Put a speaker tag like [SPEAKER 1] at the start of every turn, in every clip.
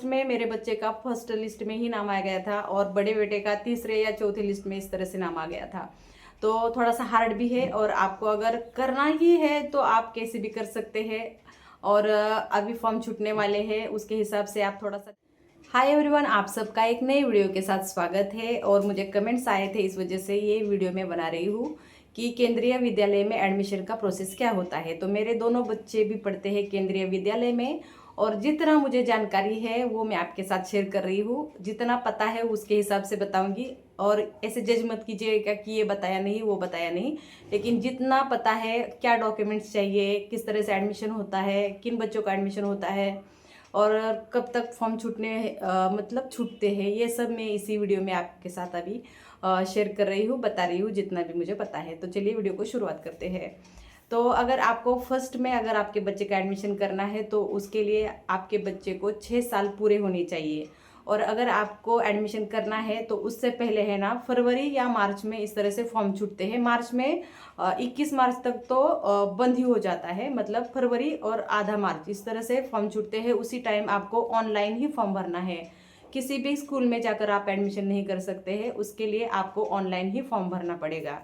[SPEAKER 1] First में मेरे बच्चे का फर्स्ट लिस्ट में ही नाम आ गया था और बड़े बेटे का तीसरे या चौथे लिस्ट में इस तरह से नाम आ गया था। तो थोड़ा सा हार्ड भी है और आपको अगर करना ही है तो आप कैसे भी कर सकते हैं। और अभी फॉर्म छूटने वाले हैं, उसके हिसाब से आप थोड़ा सा। हाय एवरीवन, आप सबका एक नए वीडियो के साथ स्वागत है। और मुझे कमेंट्स आए थे, इस वजह से ये वीडियो मैं बना रही हूँ कि केंद्रीय विद्यालय में एडमिशन का प्रोसेस क्या होता है। तो मेरे दोनों बच्चे भी पढ़ते हैं केंद्रीय विद्यालय में और जितना मुझे जानकारी है वो मैं आपके साथ शेयर कर रही हूँ। जितना पता है उसके हिसाब से बताऊंगी और ऐसे जज मत कीजिएगा कि ये बताया नहीं वो बताया नहीं, लेकिन जितना पता है, क्या डॉक्यूमेंट्स चाहिए, किस तरह से एडमिशन होता है, किन बच्चों का एडमिशन होता है और कब तक फॉर्म छूटने मतलब छूटते हैं, ये सब मैं इसी वीडियो में आपके साथ अभी शेयर कर रही हूँ, बता रही हूँ जितना भी मुझे पता है। तो चलिए वीडियो को शुरुआत करते हैं। तो अगर आपको फर्स्ट में अगर आपके बच्चे का एडमिशन करना है तो उसके लिए आपके बच्चे को 6 साल पूरे होने चाहिए। और अगर आपको एडमिशन करना है तो उससे पहले है ना, फरवरी या मार्च में इस तरह से फॉर्म छूटते हैं। मार्च में 21 मार्च तक तो बंद ही हो जाता है, मतलब फरवरी और आधा मार्च इस तरह से फॉर्म छूटते हैं। उसी टाइम आपको ऑनलाइन ही फॉर्म भरना है। किसी भी स्कूल में जाकर आप एडमिशन नहीं कर सकते हैं, उसके लिए आपको ऑनलाइन ही फॉर्म भरना पड़ेगा।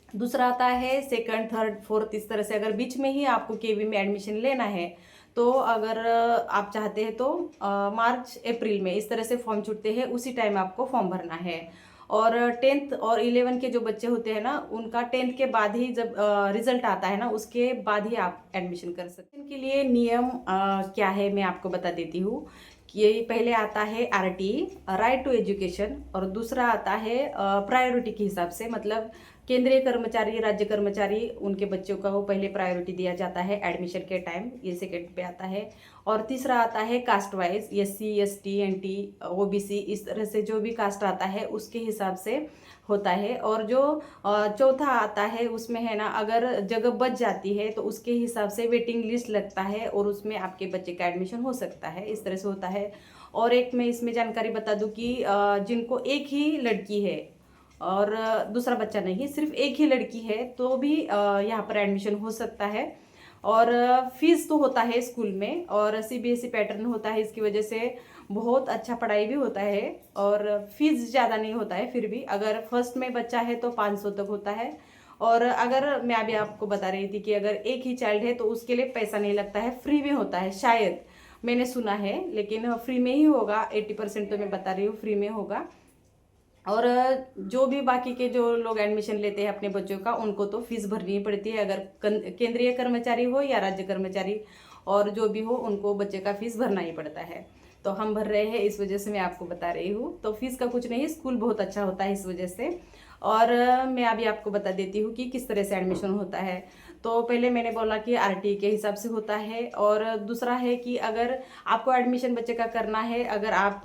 [SPEAKER 1] दूसरा आता है सेकंड थर्ड फोर्थ, इस तरह से अगर बीच में ही आपको केवी में एडमिशन लेना है तो अगर आप चाहते हैं तो मार्च अप्रैल में इस तरह से फॉर्म छूटते हैं, उसी टाइम आपको फॉर्म भरना है। और 10th और 11 के जो बच्चे होते हैं ना, उनका 10th के बाद ही जब रिजल्ट आता है ना, उसके बाद ही आप एडमिशन कर सकते हैं। इनके लिए नियम क्या है मैं आपको बता देती हूँ कि ये पहले आता है आरटी, राइट टू एजुकेशन, और दूसरा आता है प्रायोरिटी के हिसाब से, मतलब केंद्रीय कर्मचारी, राज्य कर्मचारी, उनके बच्चों का वो पहले प्रायोरिटी दिया जाता है एडमिशन के टाइम, ये सेकंड पे आता है। और तीसरा आता है caste wise, SC ST NT OBC, इस तरह से जो भी कास्ट आता है उसके हिसाब से होता है। और जो चौथा आता है उसमें है ना, अगर जगह बच जाती है तो उसके हिसाब से वेटिंग लिस्ट लगता है और उसमें आपके बच्चे का एडमिशन हो सकता है, इस तरह से होता है। और एक मैं इसमें जानकारी बता दूं कि जिनको एक ही लड़की है और दूसरा बच्चा नहीं, सिर्फ एक ही लड़की है, तो भी यहाँ पर एडमिशन हो सकता है। और फीस तो होता है स्कूल में और CBSE पैटर्न होता है, इसकी वजह से बहुत अच्छा पढ़ाई भी होता है और फीस ज़्यादा नहीं होता है। फिर भी अगर फर्स्ट में बच्चा है तो 500 तक होता है। और अगर मैं अभी आपको बता रही थी कि अगर एक ही चाइल्ड है तो उसके लिए पैसा नहीं लगता है, फ्री में होता है शायद, मैंने सुना है, लेकिन फ्री में ही होगा। 80% तो मैं बता रही हूँ फ्री में होगा। और जो भी बाकी के जो लोग एडमिशन लेते हैं अपने बच्चों का, उनको तो फीस भरनी पड़ती है, अगर केंद्रीय कर्मचारी हो या राज्य कर्मचारी, और जो भी हो उनको बच्चे का फीस भरना ही पड़ता है। तो हम भर रहे हैं, इस वजह से मैं आपको बता रही हूँ। तो फीस का कुछ नहीं, स्कूल बहुत अच्छा होता है इस वजह से। और मैं अभी आपको बता देती हूँ कि किस तरह से एडमिशन होता है। तो पहले मैंने बोला कि RT के हिसाब से होता है। और दूसरा है कि अगर आपको एडमिशन बच्चे का करना है, अगर आप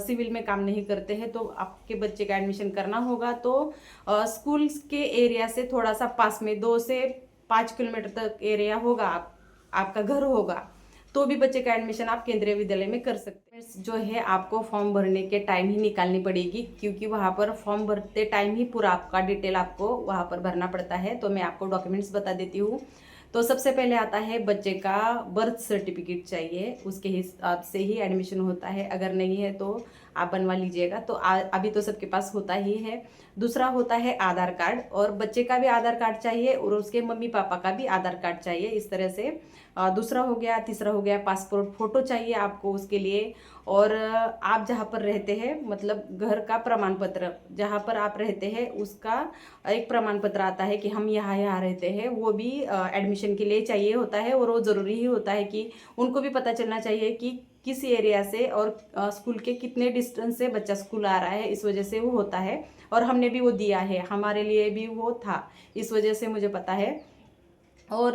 [SPEAKER 1] सिविल में काम नहीं करते हैं तो आपके बच्चे का एडमिशन करना होगा, तो स्कूल के एरिया से थोड़ा सा पास में 2 से 5 किलोमीटर तक एरिया होगा, आपका घर होगा, तो भी बच्चे का एडमिशन आप केंद्रीय विद्यालय में कर सकते हैं। जो है आपको फॉर्म भरने के टाइम ही निकालनी पड़ेगी, क्योंकि वहाँ पर फॉर्म भरते टाइम ही पूरा आपका डिटेल आपको वहाँ पर भरना पड़ता है। तो मैं आपको डॉक्यूमेंट्स बता देती हूँ। तो सबसे पहले आता है बच्चे का बर्थ सर्टिफिकेट चाहिए, उसके हिसाब से ही एडमिशन होता है, अगर नहीं है तो आप बनवा लीजिएगा। तो अभी तो सबके पास होता ही है। दूसरा होता है आधार कार्ड, और बच्चे का भी आधार कार्ड चाहिए और उसके मम्मी पापा का भी आधार कार्ड चाहिए, इस तरह से। दूसरा हो गया, तीसरा हो गया पासपोर्ट फोटो चाहिए आपको उसके लिए। और आप जहाँ पर रहते हैं, मतलब घर का प्रमाण पत्र, जहाँ पर आप रहते हैं उसका एक प्रमाण पत्र आता है कि हम यहाँ यहाँ रहते हैं, वो भी एडमिशन के लिए चाहिए होता है। और वो ज़रूरी ही होता है कि उनको भी पता चलना चाहिए कि किस एरिया से और स्कूल के कितने डिस्टेंस से बच्चा स्कूल आ रहा है, इस वजह से वो होता है। और हमने भी वो दिया है, हमारे लिए भी वो था, इस वजह से मुझे पता है। और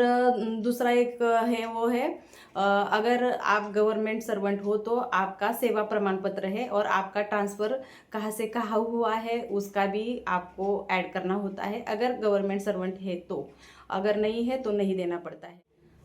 [SPEAKER 1] दूसरा एक है, वो है अगर आप गवर्नमेंट सर्वेंट हो तो आपका सेवा प्रमाण पत्र है, और आपका ट्रांसफ़र कहाँ से कहाँ हुआ है उसका भी आपको ऐड करना होता है, अगर गवर्नमेंट सर्वेंट है तो। अगर नहीं है तो नहीं देना पड़ता है।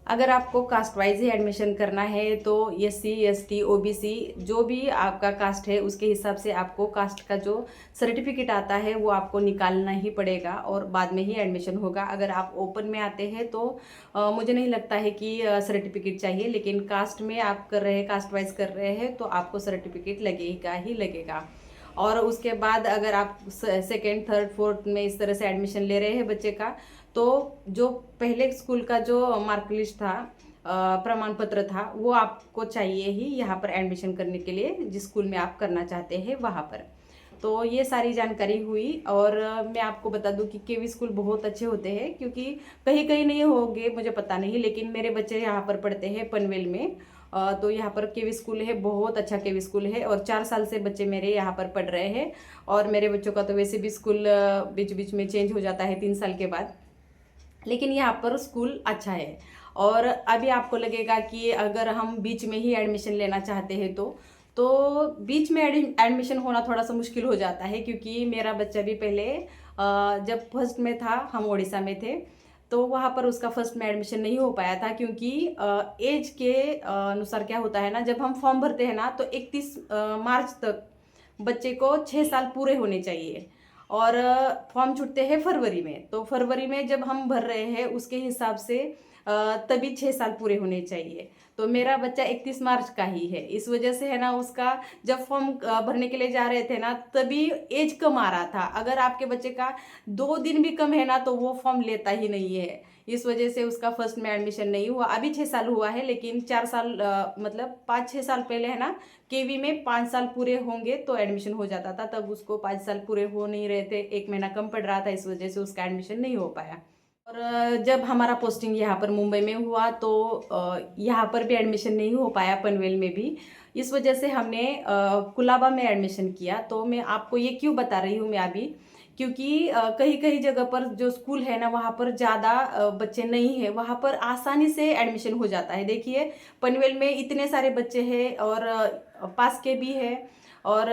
[SPEAKER 1] अगर आपको कास्ट वाइज ही एडमिशन करना है तो SC ST OBC जो भी आपका कास्ट है उसके हिसाब से आपको कास्ट का जो सर्टिफिकेट आता है वो आपको निकालना ही पड़ेगा और बाद में ही एडमिशन होगा। अगर आप ओपन में आते हैं तो मुझे नहीं लगता है कि सर्टिफिकेट चाहिए, लेकिन कास्ट में आप कर रहे हैं, कास्ट वाइज कर रहे हैं तो आपको सर्टिफिकेट लगेगा ही लगेगा। और उसके बाद अगर आप सेकेंड थर्ड फोर्थ में इस तरह से एडमिशन ले रहे हैं बच्चे का, तो जो पहले स्कूल का जो मार्क लिस्ट था, प्रमाण पत्र था, वो आपको चाहिए ही यहाँ पर एडमिशन करने के लिए जिस स्कूल में आप करना चाहते हैं वहाँ पर। तो ये सारी जानकारी हुई। और मैं आपको बता दूं कि केवी स्कूल बहुत अच्छे होते हैं, क्योंकि कहीं कहीं नहीं होंगे मुझे पता नहीं, लेकिन मेरे बच्चे यहाँ पर पढ़ते हैं पनवेल में। तो यहाँ पर केवी स्कूल है, बहुत अच्छा केवी स्कूल है और 4 साल से बच्चे मेरे यहाँ पर पढ़ रहे हैं। और मेरे बच्चों का तो वैसे भी स्कूल बीच बीच में चेंज हो जाता है 3 साल के बाद, लेकिन यहाँ पर स्कूल अच्छा है। और अभी आपको लगेगा कि अगर हम बीच में ही एडमिशन लेना चाहते हैं तो बीच में एडमिशन होना थोड़ा सा मुश्किल हो जाता है, क्योंकि मेरा बच्चा भी पहले जब फर्स्ट में था, हम उड़ीसा में थे, तो वहाँ पर उसका फर्स्ट में एडमिशन नहीं हो पाया था, क्योंकि एज के अनुसार क्या होता है ना, जब हम फॉर्म भरते हैं ना तो 31 मार्च तक बच्चे को 6 साल पूरे होने चाहिए। और फॉर्म छूटते हैं फरवरी में, तो फरवरी में जब हम भर रहे हैं उसके हिसाब से तभी 6 साल पूरे होने चाहिए। तो मेरा बच्चा 31 मार्च का ही है, इस वजह से है ना, उसका जब फॉर्म भरने के लिए जा रहे थे ना तभी एज कम आ रहा था। अगर आपके बच्चे का 2 दिन भी कम है ना तो वो फॉर्म लेता ही नहीं है, इस वजह से उसका फर्स्ट में एडमिशन नहीं हुआ। अभी 6 साल हुआ है, लेकिन 4 साल मतलब 5-6 साल पहले है ना, केवी में 5 साल पूरे होंगे तो एडमिशन हो जाता था, तब उसको 5 साल पूरे हो नहीं रहे थे, 1 महीना कम पड़ रहा था, इस वजह से उसका एडमिशन नहीं हो पाया। और जब हमारा पोस्टिंग यहाँ पर मुंबई में हुआ तो यहाँ पर भी एडमिशन नहीं हो पाया, पनवेल में भी। इस वजह से हमने कुलाबा में एडमिशन किया। तो मैं आपको ये क्यों बता रही हूँ मैं अभी, क्योंकि कहीं कहीं जगह पर जो स्कूल है ना वहाँ पर ज़्यादा बच्चे नहीं है, वहाँ पर आसानी से एडमिशन हो जाता है। देखिए पनवेल में इतने सारे बच्चे हैं और पास के भी है, और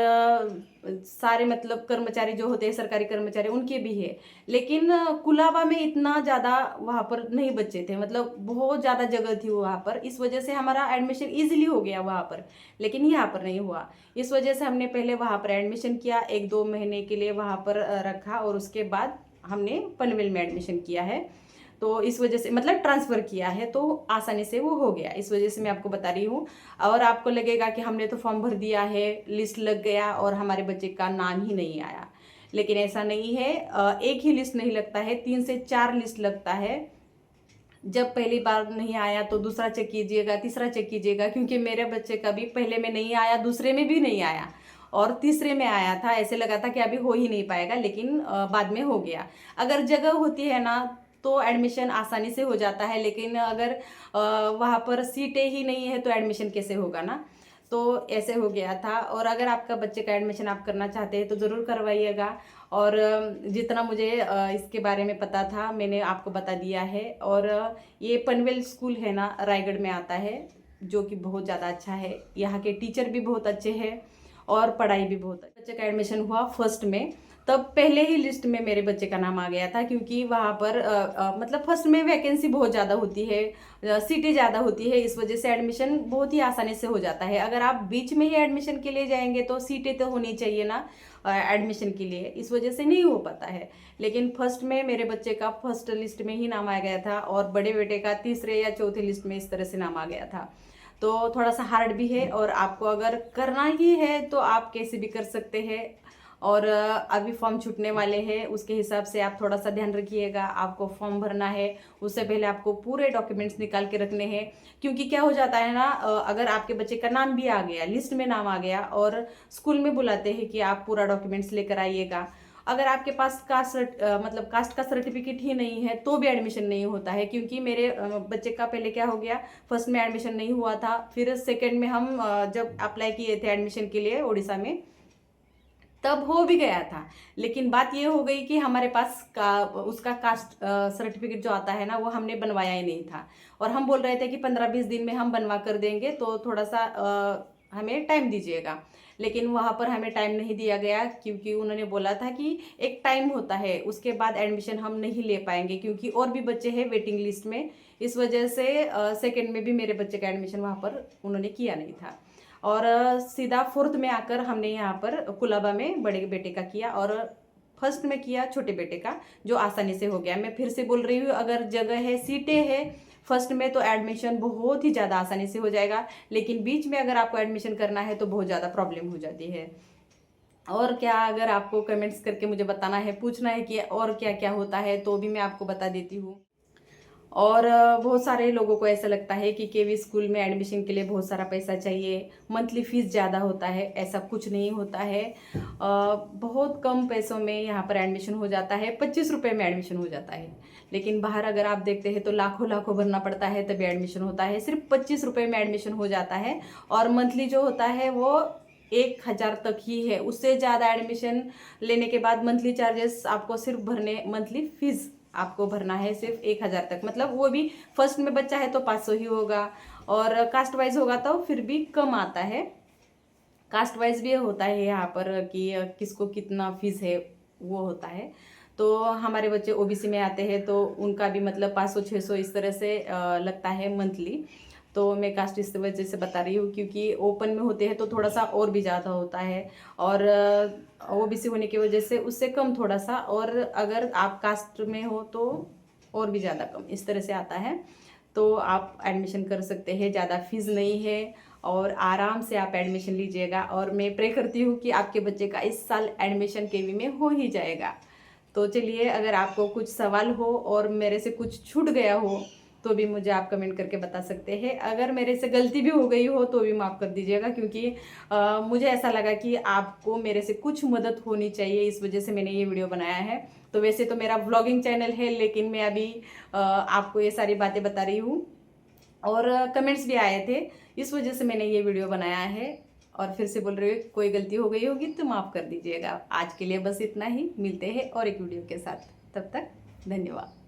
[SPEAKER 1] सारे मतलब कर्मचारी जो होते हैं सरकारी कर्मचारी उनके भी है, लेकिन कुलाबा में इतना ज़्यादा वहाँ पर नहीं बच्चे थे, मतलब बहुत ज़्यादा जगह थी वहाँ पर, इस वजह से हमारा एडमिशन इजीली हो गया वहाँ पर, लेकिन यहाँ पर नहीं हुआ। इस वजह से हमने पहले वहाँ पर एडमिशन किया, 1-2 महीने के लिए वहाँ पर रखा और उसके बाद हमने पनवेल में एडमिशन किया है। तो इस वजह से मतलब ट्रांसफ़र किया है तो आसानी से वो हो गया, इस वजह से मैं आपको बता रही हूँ। और आपको लगेगा कि हमने तो फॉर्म भर दिया है, लिस्ट लग गया और हमारे बच्चे का नाम ही नहीं आया, लेकिन ऐसा नहीं है। एक ही लिस्ट नहीं लगता है, 3 से 4 लिस्ट लगता है। जब पहली बार नहीं आया तो दूसरा चेक कीजिएगा, तीसरा चेक कीजिएगा, क्योंकि मेरे बच्चे का भी पहले में नहीं आया, दूसरे में भी नहीं आया और तीसरे में आया था। ऐसे लगा था कि अभी हो ही नहीं पाएगा, लेकिन बाद में हो गया। अगर जगह होती है ना तो एडमिशन आसानी से हो जाता है, लेकिन अगर वहाँ पर सीटें ही नहीं है तो एडमिशन कैसे होगा ना। तो ऐसे हो गया था। और अगर आपका बच्चे का एडमिशन आप करना चाहते हैं तो ज़रूर करवाइएगा। और जितना मुझे इसके बारे में पता था मैंने आपको बता दिया है। और ये पनवेल स्कूल है ना, रायगढ़ में आता है, जो कि बहुत ज़्यादा अच्छा है। यहाँ के टीचर भी बहुत अच्छे हैं और पढ़ाई भी बहुत अच्छी। बच्चे का एडमिशन हुआ फर्स्ट में, तब पहले ही लिस्ट में मेरे बच्चे का नाम आ गया था, क्योंकि वहाँ पर मतलब फर्स्ट में वैकेंसी बहुत ज़्यादा होती है, सीटें ज़्यादा होती है, इस वजह से एडमिशन बहुत ही आसानी से हो जाता है। अगर आप बीच में ही एडमिशन के लिए जाएंगे तो सीटें तो होनी चाहिए ना एडमिशन के लिए, इस वजह से नहीं हो पाता है। लेकिन फर्स्ट में मेरे बच्चे का फर्स्ट लिस्ट में ही नाम आ गया था और बड़े बेटे का तीसरे या चौथे लिस्ट में इस तरह से नाम आ गया था। तो थोड़ा सा हार्ड भी है, और आपको अगर करना ही है तो आप कैसे भी कर सकते हैं। और अभी फॉर्म छूटने वाले हैं, उसके हिसाब से आप थोड़ा सा ध्यान रखिएगा। आपको फॉर्म भरना है उससे पहले आपको पूरे डॉक्यूमेंट्स निकाल के रखने हैं, क्योंकि क्या हो जाता है ना, अगर आपके बच्चे का नाम भी आ गया, लिस्ट में नाम आ गया और स्कूल में बुलाते हैं कि आप पूरा डॉक्यूमेंट्स लेकर आइएगा, अगर आपके पास कास्ट मतलब कास्ट का सर्टिफिकेट ही नहीं है तो भी एडमिशन नहीं होता है। क्योंकि मेरे बच्चे का पहले क्या हो गया, फर्स्ट में एडमिशन नहीं हुआ था, फिर सेकेंड में हम जब अप्लाई किए थे एडमिशन के लिए उड़ीसा में तब हो भी गया था। लेकिन बात ये हो गई कि हमारे पास उसका कास्ट सर्टिफिकेट जो आता है ना वो हमने बनवाया ही नहीं था, और हम बोल रहे थे कि 15-20 दिन में हम बनवा कर देंगे, तो थोड़ा सा हमें टाइम दीजिएगा। लेकिन वहाँ पर हमें टाइम नहीं दिया गया, क्योंकि उन्होंने बोला था कि एक टाइम होता है उसके बाद एडमिशन हम नहीं ले पाएंगे, क्योंकि और भी बच्चे हैं वेटिंग लिस्ट में, इस वजह से सेकेंड में भी मेरे बच्चे का एडमिशन वहाँ पर उन्होंने किया नहीं था। और सीधा फोर्थ में आकर हमने यहाँ पर कुलाबा में बड़े बेटे का किया और फर्स्ट में किया छोटे बेटे का, जो आसानी से हो गया। मैं फिर से बोल रही हूँ, अगर जगह है, सीटें है फर्स्ट में, तो एडमिशन बहुत ही ज़्यादा आसानी से हो जाएगा। लेकिन बीच में अगर आपको एडमिशन करना है तो बहुत ज़्यादा प्रॉब्लम हो जाती है। और क्या, अगर आपको कमेंट्स करके मुझे बताना है, पूछना है कि और क्या क्या होता है, तो भी मैं आपको बता देती हूँ। और बहुत सारे लोगों को ऐसा लगता है कि केवी स्कूल में एडमिशन के लिए बहुत सारा पैसा चाहिए, मंथली फीस ज़्यादा होता है। ऐसा कुछ नहीं होता है। बहुत कम पैसों में यहाँ पर एडमिशन हो जाता है, 25 रुपये में एडमिशन हो जाता है। लेकिन बाहर अगर आप देखते हैं तो लाखों लाखों भरना पड़ता है तभी एडमिशन होता है। सिर्फ 25 रुपये में एडमिशन हो जाता है। और मंथली जो होता है वो 1,000 तक ही है। उससे ज़्यादा एडमिशन लेने के बाद मंथली चार्जेस आपको सिर्फ भरने, मंथली फीस आपको भरना है सिर्फ 1,000 तक। मतलब वो भी फर्स्ट में बच्चा है तो 500 ही होगा, और कास्ट वाइज होगा तो फिर भी कम आता है। कास्ट वाइज भी होता है यहाँ पर कि किसको कितना फीस है वो होता है। तो हमारे बच्चे ओबीसी में आते हैं तो उनका भी मतलब 500-600 इस तरह से लगता है मंथली। तो मैं कास्ट इस वजह से बता रही हूँ क्योंकि ओपन में होते हैं तो थोड़ा सा और भी ज़्यादा होता है, और ओबीसी होने की वजह से उससे कम थोड़ा सा, और अगर आप कास्ट में हो तो और भी ज़्यादा कम, इस तरह से आता है। तो आप एडमिशन कर सकते हैं, ज़्यादा फीस नहीं है और आराम से आप एडमिशन लीजिएगा। और मैं प्रे करती हूँ कि आपके बच्चे का इस साल एडमिशन केवी में हो ही जाएगा। तो चलिए, अगर आपको कुछ सवाल हो और मेरे से कुछ छूट गया हो तो भी मुझे आप कमेंट करके बता सकते हैं। अगर मेरे से गलती भी हो गई हो तो भी माफ़ कर दीजिएगा, क्योंकि मुझे ऐसा लगा कि आपको मेरे से कुछ मदद होनी चाहिए, इस वजह से मैंने ये वीडियो बनाया है। तो वैसे तो मेरा व्लॉगिंग चैनल है, लेकिन मैं अभी आपको ये सारी बातें बता रही हूँ। और कमेंट्स भी आए थे, इस वजह से मैंने ये वीडियो बनाया है। और फिर से बोल रही हूँ, कोई गलती हो गई होगी तो माफ़ कर दीजिएगा। आज के लिए बस इतना ही, मिलते हैं और एक वीडियो के साथ। तब तक धन्यवाद।